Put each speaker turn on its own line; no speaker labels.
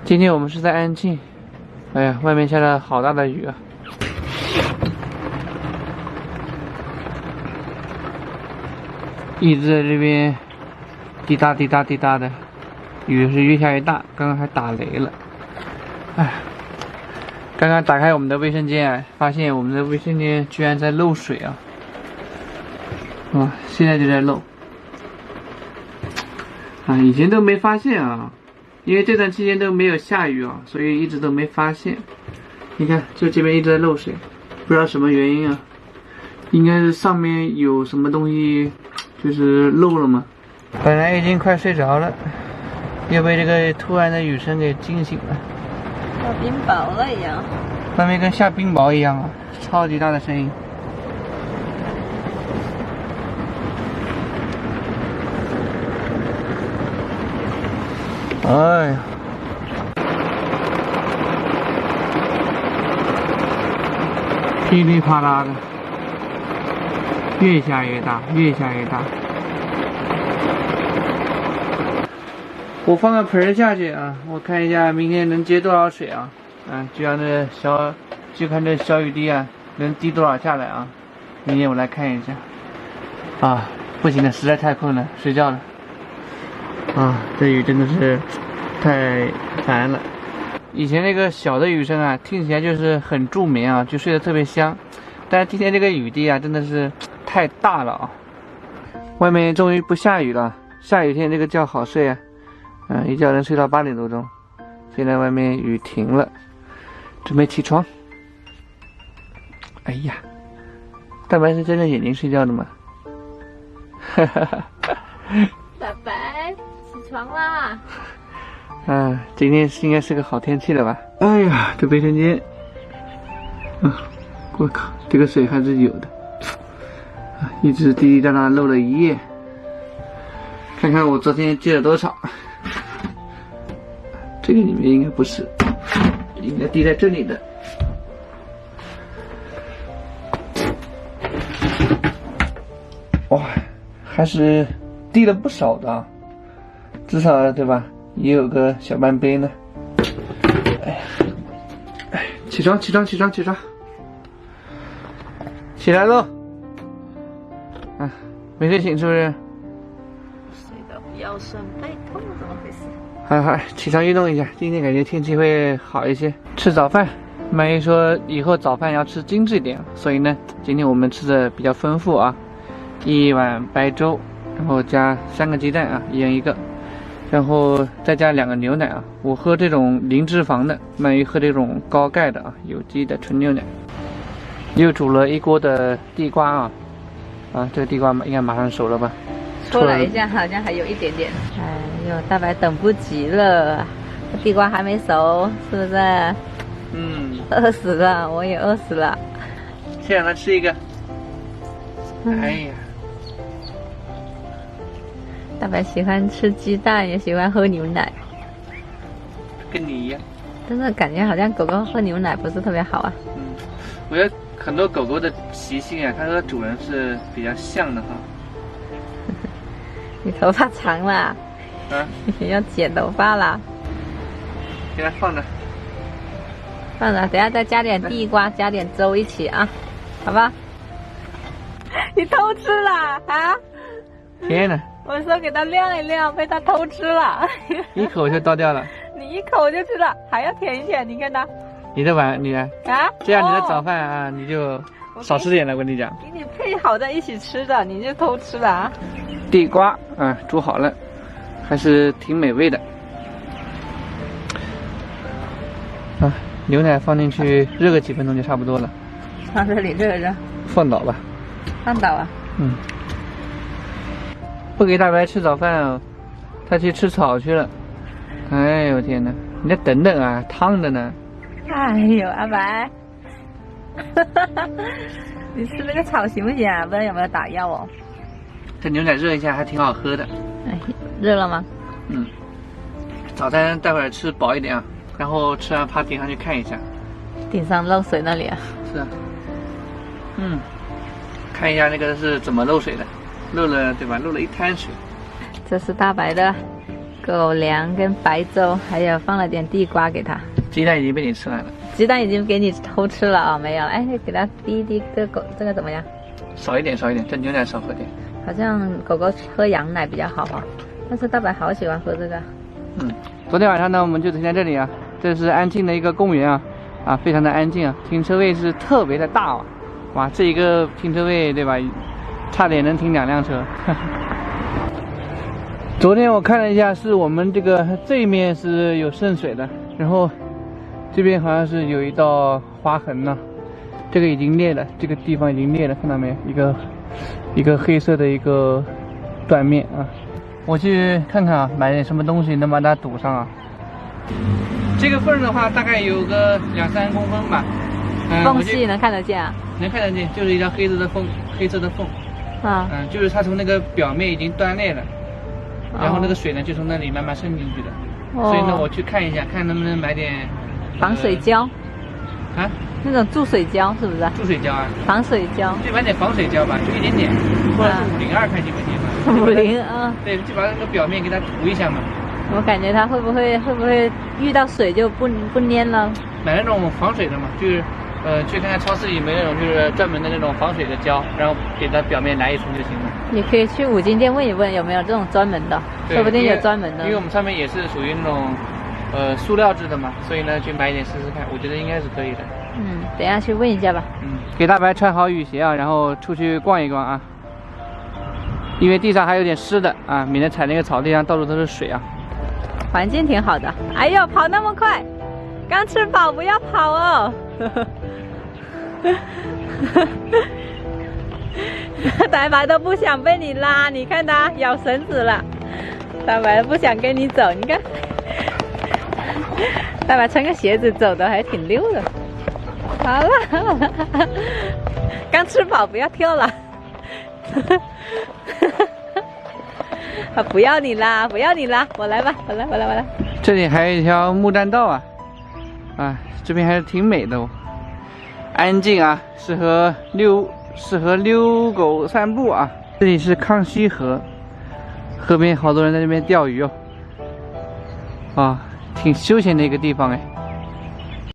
今天我们是在安庆，哎呀，外面下了好大的雨啊！一直在这边滴答滴答滴答的，雨是越下越大，刚刚还打雷了。哎，刚刚打开我们的卫生间啊，发现我们的卫生间居然在漏水啊！现在就在漏。啊，以前都没发现啊。因为这段期间都没有下雨啊，所以一直都没发现。你看，就这边一直在漏水，不知道什么原因啊。应该是上面有什么东西，就是漏了嘛。本来已经快睡着了，又被这个突然的雨声给惊醒了。
下冰雹了一样。
外面跟下冰雹一样啊，超级大的声音。哎呀，噼里啪啦的，越下越大，越下越大。我放个盆儿下去啊，我看一下明天能接多少水啊？就看这小雨滴啊，能滴多少下来啊？明天我来看一下。啊，不行了，实在太困了，睡觉了。啊，这雨真的是太烦了。以前那个小的雨声啊，听起来就是很助眠啊，就睡得特别香。但是今天这个雨滴啊，真的是太大了啊！外面终于不下雨了，下雨天这个觉好睡啊，一觉能睡到8点多钟。现在外面雨停了，准备起床。哎呀，大白是睁着眼睛睡觉的吗？哈哈哈。
大白。起床啦！
今天应该是个好天气了吧？哎呀，这卫生间，我靠，这个水还是有的，一直滴滴答答漏了一夜。看看我昨天接了多少，这个里面应该不是，应该滴在这里的。哇，还是滴了不少的。至少对吧，也有个小半杯呢。起床，起来喽！没睡醒是不是？
睡到腰酸背痛，怎么回事？
好，起床运动一下。今天感觉天气会好一些。吃早饭，曼玉说以后早饭要吃精致一点，所以呢，今天我们吃的比较丰富啊，1碗白粥，然后加3个鸡蛋啊，1人1个。然后再加2个牛奶啊，我喝这种零脂肪的，曼玉喝这种高钙的啊，有机的纯牛奶。又煮了一锅的地瓜啊，这个地瓜应该马上熟了吧？
搓了一下，好像还有一点点。哎呦，大白等不及了，地瓜还没熟，是不是？饿死了，我也饿死了。
先让他吃一个。哎呀。
大白喜欢吃鸡蛋，也喜欢喝牛奶，
跟你一样。
但是感觉好像狗狗喝牛奶不是特别好啊。
我觉得很多狗狗的习性啊，它和主人是比较像的哈。
你头发长了，要剪头发了。
给它放着，
等下再加点地瓜，加点粥一起啊，好吧？你偷吃了啊？
天哪！
我说给它晾一晾，被它偷吃了，
一口就倒掉了。
你一口就吃了，还要舔一舔，你看它。
你的碗，你来
啊？
这样你的早饭啊，你就少吃点了。我跟你讲，
给你配好在一起吃的，你就偷吃了啊？
地瓜煮好了，还是挺美味的。牛奶放进去热个几分钟就差不多了。
放这里热热。
放倒吧。
放倒啊？
不给大白吃早饭哦，他去吃草去了。哎呦天哪！你再等等啊，烫的呢。
哎呦，阿白，你吃那个草行不行啊？不知道有没有打药哦。
这牛奶热一下还挺好喝的。
热了吗？
早餐待会儿吃饱一点啊，然后吃完爬顶上去看一下。
顶上漏水那里啊？
是啊。看一下那个是怎么漏水的。漏了对吧？漏了一滩水。
这是大白的狗粮跟白粥，还有放了点地瓜给它。
鸡蛋已经被你吃完了，
鸡蛋已经给你偷吃了啊、哦，没有。哎，给它滴一滴这个狗这个怎么样？
少一点，少一点，这牛奶少喝点。
好像狗狗喝羊奶比较好哈，但是大白好喜欢喝这个。
昨天晚上呢，我们就停在这里啊，这是安庆的一个公园啊，非常的安静啊，停车位是特别的大啊，哇，这一个停车位对吧，差点能停2辆车。昨天我看了一下，是我们这一面是有渗水的，然后这边好像是有一道划痕呢，这个已经裂了，这个地方已经裂了，看到没有？一个黑色的一个断面啊，我去看看啊，买点什么东西能把它堵上啊。这个缝的话，大概有个2-3公分吧，
缝隙能看得见啊？
能看得见，就是一条黑色的缝，啊，就是它从那个表面已经断裂了，然后那个水呢就从那里慢慢渗进去的，所以呢我去看一下，看能不能买点
防水胶。
啊，
那种注水胶是不是？
注水胶啊，
防水胶。
就买点防水胶吧，就一点点，或者是502看几块钱吧。
50啊。对，
就把那个表面给它涂一下嘛。
我感觉它会不会遇到水就不粘了？
买那种防水的嘛，就是去看看超市有没有那种就是专门的那种防水的胶，然后给它表面来一层就行了。你
可以去5金店问一问有没有这种专门的，说不定有专门的。
因为我们上面也是属于那种塑料制的嘛，所以呢去买一点试试看，我觉得应该是可以的。
等一下去问一下吧。
给大白穿好雨鞋啊，然后出去逛一逛啊，因为地上还有点湿的啊，免得踩那个草地上到处都是水啊。
环境挺好的。哎呦，跑那么快，刚吃饱不要跑哦。大白都不想被你拉，你看他咬绳子了。大白不想跟你走，你看。大白穿个鞋子走的还挺溜的。好了，刚吃饱不要跳了。不要你啦，不要你啦，我来吧，我来。
这里还有一条木栈道啊，这边还是挺美的哦，安静啊，适合遛狗散步啊。这里是康熙河，河边好多人在这边钓鱼哦，啊，挺休闲的一个地方哎。